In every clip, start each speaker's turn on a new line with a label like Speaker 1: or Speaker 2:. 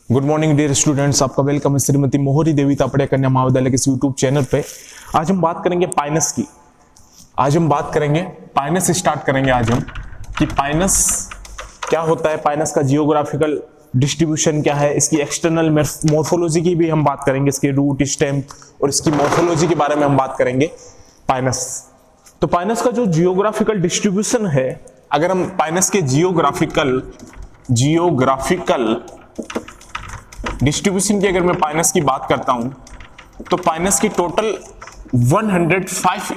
Speaker 1: Good morning dear students, आपका welcome है श्रीमती मोहरी देवी तापड़िया कन्या महाविद्यालय के यूट्यूब चैनल पे। आज हम बात करेंगे पाइनस की। आज हम बात करेंगे पाइनस, स्टार्ट करेंगे आज हम कि पाइनस क्या होता है, पाइनस का जियोग्राफिकल डिस्ट्रीब्यूशन क्या है, इसकी एक्सटर्नल मॉर्फोलॉजी की भी हम बात करेंगे, इसके रूट स्टेम और इसकी मॉर्फोलॉजी के बारे में हम बात करेंगे। पाइनस, तो पाइनस का जो जियोग्राफिकल डिस्ट्रीब्यूशन है, अगर हम पाइनस के जियोग्राफिकल डिस्ट्रीब्यूशन की अगर मैं पाइनस की बात करता हूं तो पाइनस की टोटल 105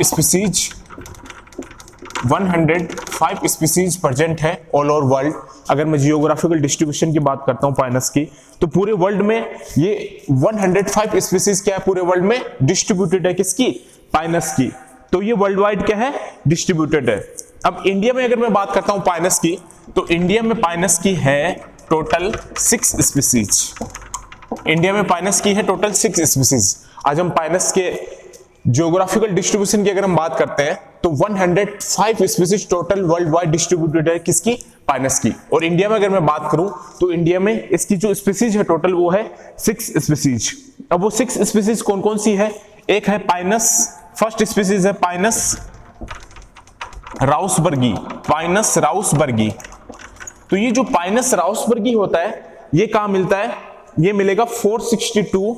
Speaker 1: स्पीसीज प्रेजेंट है ऑल ओवर वर्ल्ड। अगर मैं जियोग्राफिकल डिस्ट्रीब्यूशन की बात करता हूं पाइनस की, तो पूरे वर्ल्ड में ये 105 स्पीसीज क्या है, पूरे वर्ल्ड में डिस्ट्रीब्यूटेड है। किसकी? पाइनस की। तो ये वर्ल्ड वाइड क्या है, डिस्ट्रीब्यूटेड है। अब इंडिया में अगर मैं बात करता हूं पाइनस की, तो इंडिया में पाइनस की है टोटल 6 स्पीसीज। इंडिया में पाइनस की है टोटल 6 स्पीसीज। आज हम पाइनस के जियोग्राफिकल डिस्ट्रीब्यूशन की अगर हम बात करते हैं तो 105 species total world wide distributed है। किसकी? पाइनस की। और इंडिया में अगर मैं बात करूं तो इंडिया में इसकी जो स्पीसीज है टोटल वो है 6 स्पीसीज। अब वो 6 स्पीसीज कौन कौन सी है? एक है पाइनस, फर्स्ट स्पीसीज है पाइनस राउसबर्गी। पाइनस राउसबर्गी। तो ये जो पाइनस राउसबर्गी होता है ये कहां मिलता है? ये मिलेगा 460 टू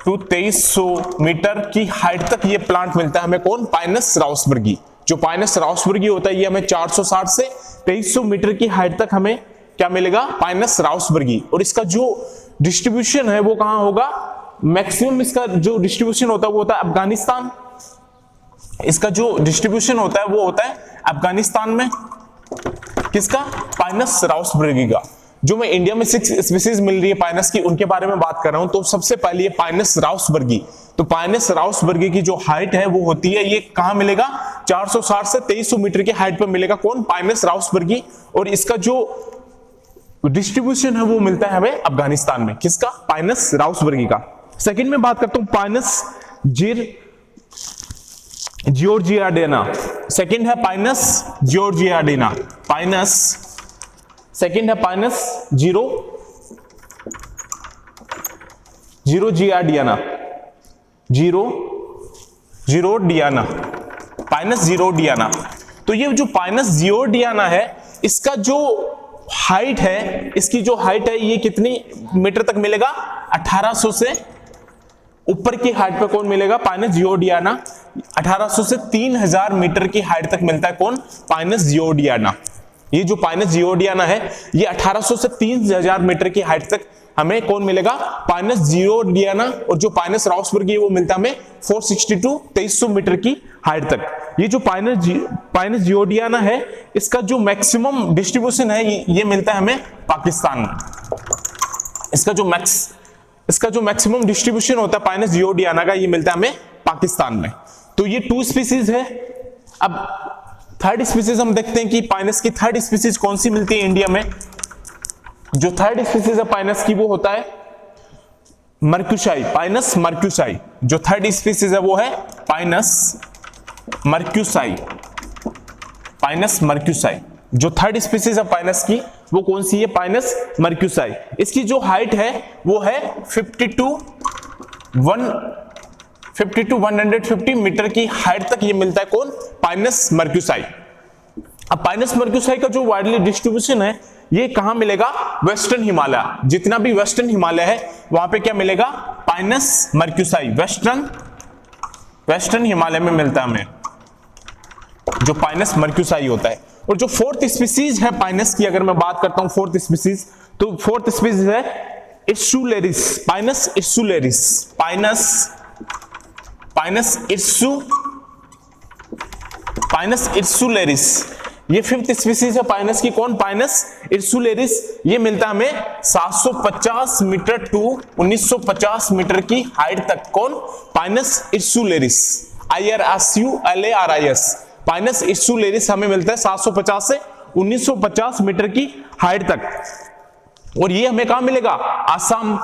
Speaker 1: 2300 मीटर की हाइट तक ये प्लांट मिलता है हमें। कौन? पाइनस राउसबर्गी। जो पाइनस राउसबर्गी होता है ये हमें 460 से 2300 मीटर की हाइट तक हमें क्या मिलेगा? पाइनस राउसबर्गी। और इसका जो डिस्ट्रीब्यूशन है वो कहां होगा? मैक्सिमम इसका जो डिस्ट्रीब्यूशन होता है वो होता है अफगानिस्तान। इसका जो डिस्ट्रीब्यूशन होता है वो होता है अफगानिस्तान में। किसका? पाइनस राउसबर्गी का। जो मैं इंडिया में 6 स्पीसीज मिल रही है पाइनस की, उनके बारे में बात कर रहा हूं। तो सबसे पहले पाइनस राउसबर्गी। तो पाइनस राउसबर्गी की जो हाइट है वो होती है, ये कहां मिलेगा? 460 से 2300 मीटर की हाइट पर मिलेगा। कौन? पाइनस राउसबर्गी। और इसका जो डिस्ट्रीब्यूशन है वो मिलता है हमें अफगानिस्तान में। किसका? पाइनस राउसबर्गी का। सेकंड में बात करता हूं पाइनस जियोर्जियाडेना। सेकंड है पाइनस जियोर्जियाडेना। पाइनस सेकंड है पाइनस जीरोडियाना। पाइनस जीरोडियाना। तो ये जो पाइनस जियोर्डियाना है इसका जो हाइट है, इसकी जो हाइट है ये कितनी मीटर तक मिलेगा? 1800 से ऊपर की हाइट पे कौन मिलेगा? पाइनस जियोर्डियाना। 1800 से 3000 मीटर की हाइट तक मिलता है। कौन? पाइनस जियोर्डियाना। ये जो पाइनस जियोर्डियाना है ये 1800 से 3000 मीटर की हाइट तक हमें कौन मिलेगा? पाइनस जियोर्डियाना। और जो पाइनस राउसबर्गी है वो मिलता है हमें 460 टू 2300 मीटर की हाइट तक। ये जो पाइनस जियोर्डियाना है इसका जो मैक्सिमम डिस्ट्रीब्यूशन है ये मिलता है हमें पाकिस्तान में। इसका जो मैक्सिमम डिस्ट्रीब्यूशन होता है पाइनस जियोर्डियाना का, ये मिलता है हमें पाकिस्तान में। तो ये 2 स्पीसीज है। अब थर्ड स्पीसीज हम देखते हैं कि पाइनस की थर्ड स्पीसीज कौन सी मिलती है इंडिया में। जो थर्ड स्पीसीज है पाइनस की वो होता है मर्क्यूसाई। पाइनस मर्क्यूसाई। जो थर्ड स्पीसीज है वो है पाइनस मर्क्यूसाई। पाइनस मर्क्यूसाई। जो थर्ड स्पीसीज है पाइनस की वो कौन सी है? पाइनस मर्क्यूसाई। इसकी जो हाइट है वो है 50 टू 150 मीटर की हाइट तक ये मिलता है। कौन? पाइनस मर्क्यूसाई। अब पाइनस मर्क्यूसाई का जो वाइडली डिस्ट्रीब्यूशन है ये कहां मिलेगा? वेस्टर्न हिमालय। जितना भी वेस्टर्न हिमालय है वहां पे क्या मिलेगा? पाइनस मर्क्यूसाई। वेस्टर्न हिमालय में मिलता है हमें जो पाइनस मर्क्यूसाई होता है। और जो फोर्थ स्पीसीज है पाइनस की अगर मैं बात करता हूं फोर्थ स्पीसीज, तो फोर्थ स्पीसीज है इर्सुलेरिस। पाइनस इर्सुलेरिस। पाइनस इर्सुलेरिस। ये फिफ्थ स्पीसीज है पाइनस की। कौन? पाइनस इर्सुलेरिस। ये मिलता है हमें 750 मीटर टू 1950 मीटर की हाइट तक। कौन? पाइनस इर्सुलेरिस। IRSULARIS। पाइनस इर्सुलेरिस हमें मिलता है 750 से 1950 मीटर की हाइट तक। और ये हमें कहां मिलेगा? आसाम,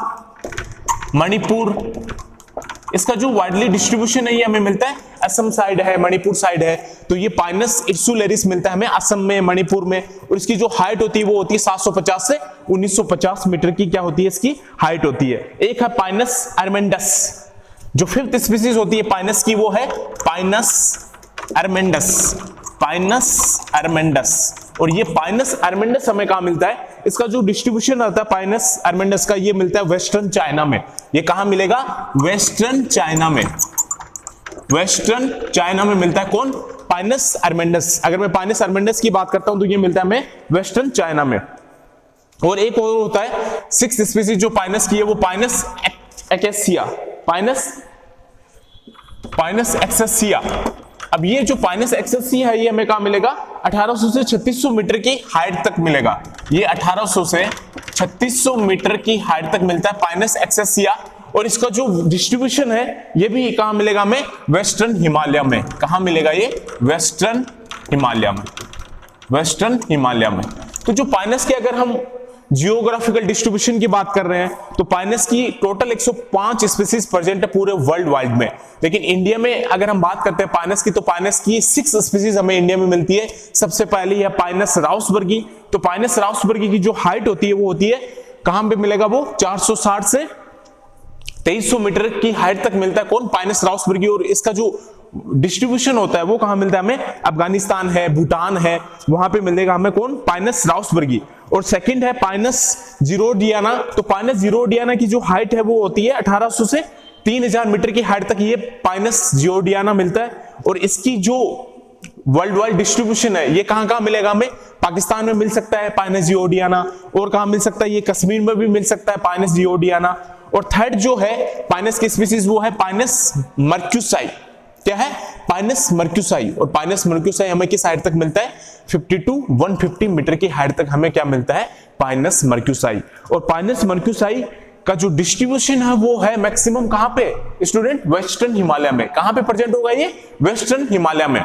Speaker 1: मणिपुर, इसका जो वाइडली डिस्ट्रीब्यूशन है ये हमें मिलता है असम साइड है, मणिपुर साइड है, तो ये पाइनस इर्सुलेरिस मिलता है हमें असम में, मणिपुर में। और इसकी जो हाइट होती है वो होती है 750 से 1950 मीटर की क्या होती है इसकी हाइट होती है। एक है पाइनस अर्मेंडस, जो फिफ्थ स्पीसीज होती है पाइनस की वो है पाइनस अर्मेंडस, पाइनस अर्मेंडस। और ये पाइनस अर्मेंडस हमें कहां मिलता है, इसका जो डिस्ट्रीब्यूशन आता है पाइनस अर्मेंडस का ये मिलता है वेस्टर्न चाइना में। ये कहां मिलेगा, वेस्टर्न चाइना में, वेस्टर्न चाइना में मिलता है कौन, पाइनस अर्मेंडस। अगर मैं पाइनस अर्मेंडस की बात करता हूं तो ये मिलता है हमें वेस्टर्न चाइना में। और एक और होता है सिक्स्थ स्पीसीज जो पाइनस की है वो पाइनस एक्सेसिया, पाइनस एक्सेसिया। अब ये जो पाइनस एक्सेसिया है ये हमें कहां मिलेगा, 1800 से 3600 मीटर की हाइट तक मिलेगा। ये 1800 से 3600 मीटर की हाइट तक मिलता है पाइनस एक्सेसिया। और इसका जो डिस्ट्रीब्यूशन है ये भी कहां मिलेगा हमें, वेस्टर्न हिमालय में। कहां मिलेगा ये, वेस्टर्न हिमालय में, वेस्टर्न हिमालय में। तो जो पाइनस के अगर हम जियोग्राफिकल डिस्ट्रीब्यूशन की बात कर रहे हैं तो पाइनस की टोटल 105 स्पीसीज प्रेजेंट है पूरे वर्ल्ड वाइड में। लेकिन इंडिया में अगर हम बात करते हैं पाइनस की तो पाइनस की 6 स्पीसीज हमें इंडिया में मिलती है। सबसे पहली है पाइनस राउसबर्गी। तो पाइनस राउसबर्गी की जो हाइट होती है वो होती है कहां पे मिलेगा, वो 460 से 2300 मीटर की हाइट तक मिलता है कौन, पाइनस राउसबर्गी। और इसका जो डिस्ट्रीब्यूशन होता है वो कहां मिलता है हमें, अफगानिस्तान है, भूटान है, वहां पे मिलेगा हमें कौन, पाइनस राउसबर्गी। और सेकंड है पाइनस जिरोडियाना। तो पाइनस जिरोडियाना की जो हाइट है वो होती है 1800 से 3000 मीटर की हाइट तक ये पाइनस जिरोडियाना मिलता है। और इसकी जो वर्ल्ड वाइड डिस्ट्रीब्यूशन है ये कहां कहां मिलेगा हमें, पाकिस्तान में मिल सकता है पाइनस जिरोडियाना, और कहां मिल सकता है ये कश्मीर में भी मिल सकता है पाइनस जिरोडियाना। और थर्ड जो है पाइनस की स्पीसीज वो है पाइनस मर्क्यूसाई। क्या है, पाइनस मर्क्यूसाई। और पाइनस मर्क्यूसाई हमें किस हाइट तक मिलता है, 50 टू 150 मीटर की हाइट तक हमें क्या मिलता है, पाइनस मर्क्यूसाई। और पाइनस मर्क्यूसाई का जो डिस्ट्रीब्यूशन है वो है मैक्सिमम कहां पे स्टूडेंट, वेस्टर्न हिमालय में। कहां पे प्रेजेंट होगा ये, वेस्टर्न हिमालय में।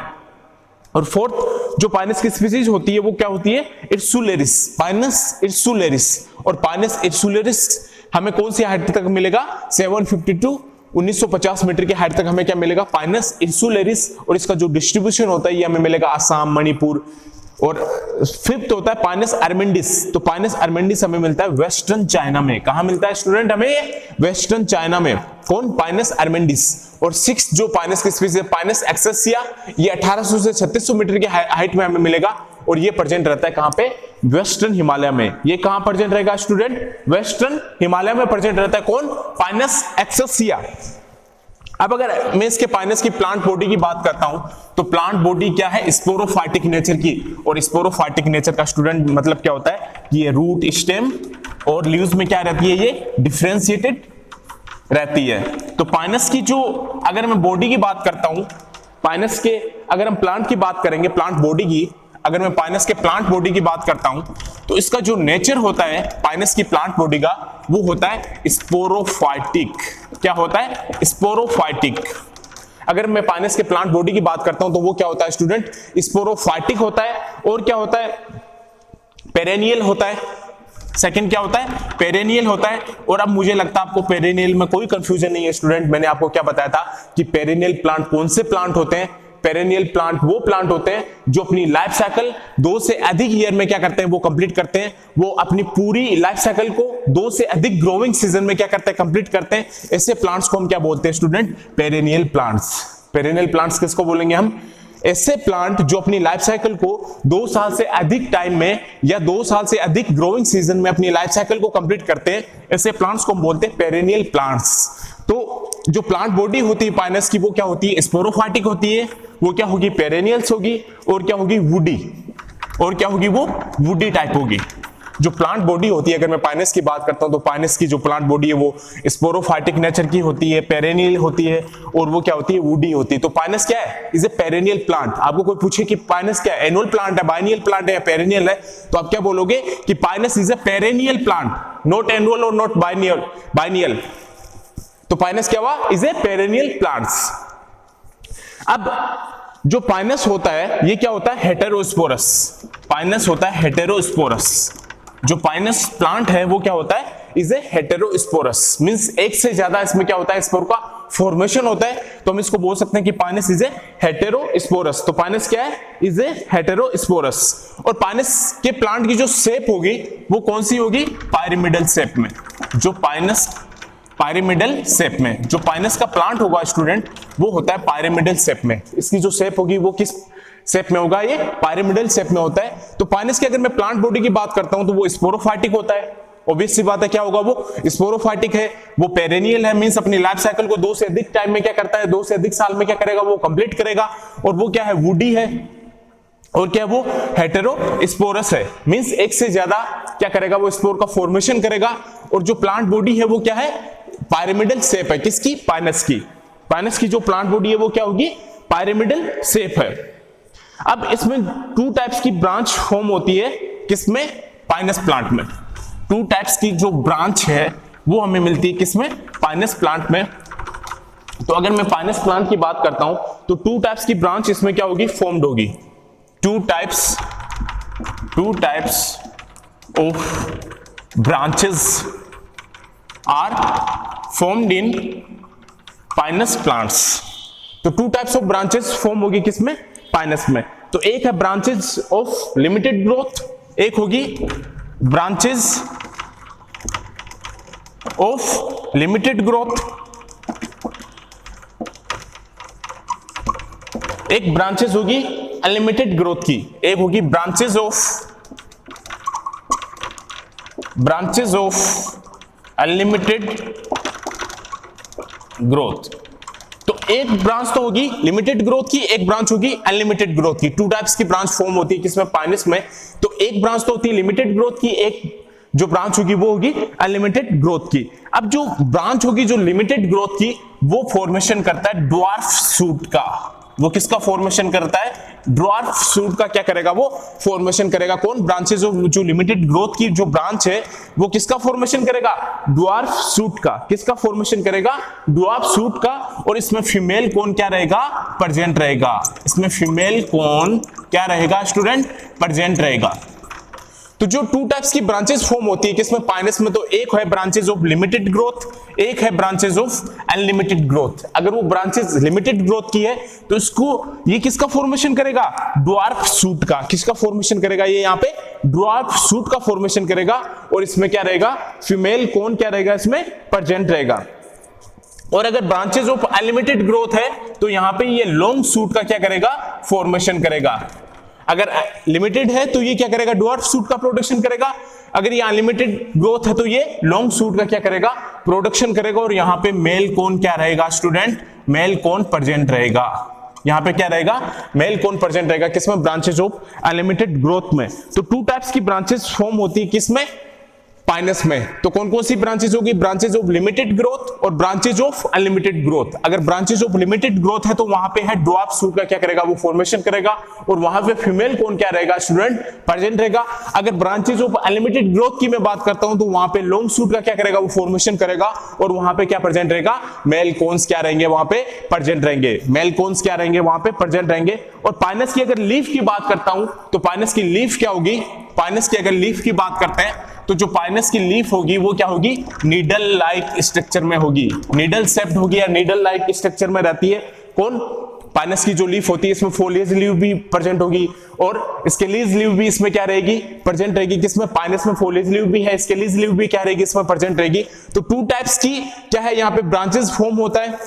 Speaker 1: और फोर्थ जो पाइनस की स्पीसीज होती है वो क्या होती है, इर्सुलेरिस, पाइनस इर्सुलेरिस। और पाइनस इर्सुलेरिस हमें कौन सी हाइट तक मिलेगा, 750 टू 1950 मीटर की हाइट तक हमें क्या मिलेगा, पाइनस इर्सुलेरिस। और इसका जो डिस्ट्रीब्यूशन होता है ये हमें मिलेगा असम, मणिपुर। और फिफ्थ होता है पाइनस अर्मेंडिस। तो पाइनस अर्मेंडिस हमें मिलता है वेस्टर्न चाइना में। कहां मिलता है स्टूडेंट हमें, वेस्टर्न चाइना में, कौन, पाइनस अर्मेंडिस। और सिक्स्थ जो पाइनस की स्पीसीज है पाइनस एक्सेसिया, ये 1800 से 3600 मीटर की हाइट में हमें मिलेगा। और ये प्रेजेंट रहता है कहां पे, वेस्टर्न हिमालय में। ये कहां प्रेजेंट रहेगा स्टूडेंट, वेस्टर्न हिमालय में प्रेजेंट रहता है कौन, पाइनस एक्सेसिया। अब अगर मैं इसके पाइनस की प्लांट बॉडी की बात करता हूं तो प्लांट बॉडी क्या है, स्पोरोफाइटिक नेचर की। और स्पोरोफाइटिक नेचर का स्टूडेंट मतलब क्या होता है, ये रूट, स्टेम और लीव्स में क्या रहती है, ये डिफरेंशिएटेड रहती है। तो पाइनस की जो अगर मैं बॉडी की बात करता हूं, पाइनस के अगर हम प्लांट की बात करेंगे, प्लांट बॉडी की, अगर मैं पाइनस के प्लांट बॉडी की बात करता हूं तो इसका जो नेचर होता है पाइनस की प्लांट बॉडी का वो होता है स्पोरोफाइटिक। क्या होता है, स्पोरोफाइटिक। अगर मैं पाइनस के प्लांट बॉडी की बात करता हूं तो वो क्या होता है स्टूडेंट, स्पोरोफाइटिक होता है। और क्या होता है, पेरेनियल होता है। सेकंड क्या होता है, पेरेनियल होता है। और अब मुझे लगता है आपको पेरेनियल में कोई कंफ्यूजन नहीं है स्टूडेंट। मैंने आपको क्या बताया था कि पेरेनियल प्लांट कौन से प्लांट होते हैं, पेरेनियल प्लांट वो प्लांट होते हैं जो अपनी लाइफ साइकिल 2 से अधिक ईयर में क्या करते हैं, वो कंप्लीट करते हैं। वो अपनी पूरी लाइफ साइकिल को 2 से अधिक ग्रोइंग सीजन में क्या करते हैं, कंप्लीट करते हैं। ऐसे प्लांट्स को हम क्या बोलते हैं student, perennial plants. Perennial plants किसको बोलेंगे हम, ऐसे प्लांट जो अपनी लाइफ साइकिल को 2 साल से अधिक टाइम में या 2 साल से अधिक ग्रोइंग सीजन में अपनी लाइफ साइकिल को कंप्लीट करते हैं। ऐसे प्लांट्स को हम बोलते हैं पेरेनियल प्लांट्स। तो जो प्लांट बॉडी होती है पाइनस की वो क्या होती है, स्पोरोफाइटिक होती है। वो क्या होगी, पेरेनियल्स होगी। और क्या होगी, वुडी। और क्या होगी, वो वुडी टाइप होगी। जो प्लांट बॉडी होती है, अगर मैं पाइनस की बात करता हूं तो पाइनस की जो प्लांट बॉडी है वो स्पोरोफाइटिक नेचर की होती है, पेरेनियल होती है। और वो क्या होती है, वुडी होती है। तो पाइनस क्या है, इज ए पेरेनियल प्लांट। आपको कोई पूछे कि पाइनस क्या है, एनुअल प्लांट है, बाइनियल प्लांट है या पेरेनियल है, तो आप क्या बोलोगे कि Pinus is a perennial plant, not annual और नॉट बाइनियल। तो पाइनस क्या हुआ, इज ए पेरेनियल प्लांट्स। अब जो पाइनस होता है ये क्या होता है, हेटेरोस्पोरस। पाइनस होता है हेटेरोस्पोरस। जो पाइनस प्लांट है वो क्या होता है, इज ए हेटेरोस्पोरस। मींस एक से ज्यादा इसमें क्या होता है, स्पोर का फॉर्मेशन होता है तो हम इसको बोल सकते हैं कि पाइनस इज ए हेटेरोस्पोरस। तो पाइनस क्या है? Is a heterosporous. और पाइनस के प्लांट की जो शेप होगी वो कौन सी होगी? पायरामिडल शेप में। जो पाइनस पायरामिडल शेप में जो पाइनस का प्लांट होगा स्टूडेंट वो होता है पायरामिडल शेप में। इसकी जो शेप होगी वो किस शेप में होगा? ये पायरामिडल शेप में होता है। तो पाइनस की अगर मैं प्लांट बॉडी की बात करता हूं तो वो स्पोरोफाइटिक होता है। ऑब्वियस सी बात है, क्या होगा? वो स्पोरोफाइटिक है, वो पेरेनियल है, मींस अपनी लाइफ साइकिल को 2 से अधिक टाइम में क्या करता है? 2 से अधिक साल में क्या करेगा? वो कंप्लीट करेगा। और वो क्या है? वुडी है। और क्या वो हेटेरोस्पोरस है, मींस एक से ज्यादा क्या करेगा? वो स्पोर का फॉर्मेशन करेगा। और जो प्लांट बॉडी है वो क्या है? पायरामिडल शेप है। किसकी? पाइनस की। पाइनस की जो प्लांट बॉडी है वो क्या होगी? पायरामिडल शेप है। अब इसमें 2 टाइप्स की ब्रांच फॉर्म होती है। किसमें? पाइनस प्लांट में। 2 टाइप्स की जो ब्रांच है वो हमें मिलती है किसमें? पाइनस प्लांट में। तो अगर मैं पाइनस प्लांट की बात करता हूं तो 2 टाइप्स की ब्रांच इसमें क्या होगी? फॉर्म्ड होगी। 2 types of branches are formed in Pinus plants. तो 2 टाइप्स ऑफ ब्रांचेस फॉर्म होगी किसमें? पाइनस में। तो एक है ब्रांचेस ऑफ लिमिटेड ग्रोथ, एक होगी ब्रांचेस ऑफ लिमिटेड ग्रोथ, एक ब्रांचेस होगी अनलिमिटेड ग्रोथ की, एक होगी ब्रांचेस ऑफ अनलिमिटेड ग्रोथ। तो एक ब्रांच तो होगी लिमिटेड ग्रोथ की, एक ब्रांच होगी अनलिमिटेड ग्रोथ की। 2 टाइप्स की ब्रांच फॉर्म होती है किसमें? पाइनस में। तो एक ब्रांच तो होती है लिमिटेड ग्रोथ की, एक जो ब्रांच होगी वो होगी अनलिमिटेड ग्रोथ की। अब जो ब्रांच होगी जो लिमिटेड ग्रोथ की वो फॉर्मेशन करता है ड्वार्फ शूट का। वो किसका फॉर्मेशन करता है? ड्वार्फ शूट का क्या करेगा? वो फॉर्मेशन करेगा। कौन? ब्रांचेस ऑफ जो लिमिटेड ग्रोथ की जो ब्रांच है वो किसका फॉर्मेशन करेगा? ड्वार्फ शूट का। किसका फॉर्मेशन करेगा? ड्वार्फ शूट का। और इसमें फीमेल कौन क्या रहेगा? प्रेजेंट रहेगा। इसमें फीमेल कौन क्या रहेगा स्टूडेंट? प्रेजेंट रहेगा। तो जो 2 टाइप्स की ब्रांचेस फॉर्म होती है किसमें? पाइनस में। तो एक है ब्रांचेस ऑफ लिमिटेड ग्रोथ, एक है ब्रांचेस ऑफ अनलिमिटेड ग्रोथ। अगर वो ब्रांचेस लिमिटेड ग्रोथ की है तो इसको ये किसका फॉर्मेशन करेगा? ड्वार्फ शूट का। किसका फॉर्मेशन करेगा? ये यहाँ पे ड्वार्फ शूट का फॉर्मेशन करेगा। और इसमें क्या रहेगा? फीमेल कौन क्या रहेगा? इसमें प्रेजेंट रहेगा। और अगर ब्रांचेस ऑफ अनलिमिटेड ग्रोथ है तो यहाँ पे ये लॉन्ग शूट का क्या करेगा? फॉर्मेशन करेगा। अगर लिमिटेड है तो ये क्या करेगा? ड्वार्फ शूट का प्रोडक्शन करेगा। अगर ये अनलिमिटेड ग्रोथ है तो ये लॉन्ग शूट का क्या करेगा? प्रोडक्शन करेगा। और यहाँ पे मेल कौन क्या रहेगा स्टूडेंट? मेल कौन प्रेजेंट रहेगा। यहाँ पे क्या रहेगा? मेल कौन प्रेजेंट रहेगा किसमें? ब्रांचेस ऑफ अनलिमिटेड ग्रोथ में। तो 2 टाइप्स की ब्रांचेस फॉर्म होती है किसमें? पाइनस में। तो कौन कौन सी ब्रांचेस होगी? ब्रांचेस ऑफ लिमिटेड ग्रोथ और ब्रांचेस ऑफ अनलिमिटेड ग्रोथ। अगर ब्रांचेस ऑफ लिमिटेड ग्रोथ है तो वहां पे है ड्वार्फ शूट का क्या करेगा? वो फॉर्मेशन करेगा। और वहां पे फीमेल कौन क्या रहेगा स्टूडेंट? प्रेजेंट रहेगा। अगर ब्रांचेस ऑफ अनलिमिटेड ग्रोथ की मैं बात करता हूं तो वहां पे लॉन्ग शूट का क्या करेगा? वो फॉर्मेशन करेगा। और वहां पे क्या प्रेजेंट रहेगा? मेल कौन्स क्या रहेंगे? वहां पे प्रेजेंट रहेंगे। मेल कौन्स क्या रहेंगे? वहां पे प्रेजेंट रहेंगे। और पाइनस की अगर लीफ की बात करता हूं तो पाइनस की लीफ क्या होगी? पाइनस की अगर लीफ की बात करते हैं तो जो पाइनस की लीफ होगी वो क्या होगी? नीडल लाइक स्ट्रक्चर में होगी। नीडल शेप्ड होगी या नीडल लाइक स्ट्रक्चर में रहती है। कौन? पाइनस की जो लीफ होती है इसमें फोलियज लीफ भी प्रेजेंट होगी और स्केलीज लीफ भी इसमें क्या रहेगी? प्रेजेंट रहेगी। किसमें? पाइनस में फोलियज लीफ भी है, स्केलीज लीफ भी क्या रहेगी? इसमें प्रेजेंट रहेगी। तो 2 टाइप्स की क्या है यहाँ पे ब्रांचेस फॉर्म होता है।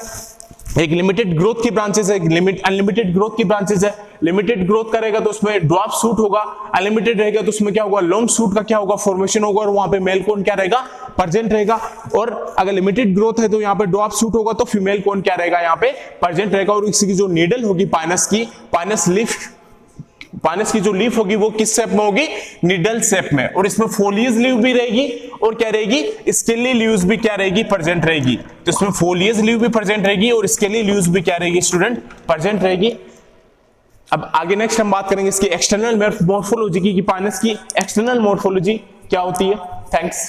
Speaker 1: एक लिमिटेड ग्रोथ की ब्रांचेस है, एक अनलिमिटेड ग्रोथ की ब्रांचेस है। लिमिटेड ग्रोथ करेगा तो उसमें ड्वार्फ शूट होगा, अनलिमिटेड रहेगा तो उसमें क्या होगा? लॉन्ग शूट का क्या होगा? फॉर्मेशन होगा। और वहां पे मेल कौन क्या रहेगा? प्रेजेंट रहेगा। और अगर लिमिटेड ग्रोथ है तो यहाँ पे ड्वार्फ शूट होगा तो फीमेल कौन क्या रहेगा? यहाँ पे प्रेजेंट रहेगा। और इसकी जो नीडल होगी पाइनस की, पाइनस की जो लीफ होगी वो किस शेप में होगी? नीडल शेप में। और इसमें फोलियज लीफ भी रहेगी और क्या रहेगी? स्केली लीव्स भी क्या रहेगी? प्रेजेंट रहेगी। तो इसमें फोलियज लीफ भी प्रेजेंट रहेगी और स्केली लीव्स भी क्या रहेगी स्टूडेंट? प्रेजेंट रहेगी। अब आगे नेक्स्ट हम बात करेंगे इसकी एक्सटर्नल मॉर्फोलॉजी की, पाइनस की एक्सटर्नल मॉर्फोलॉजी क्या होती है। थैंक्स।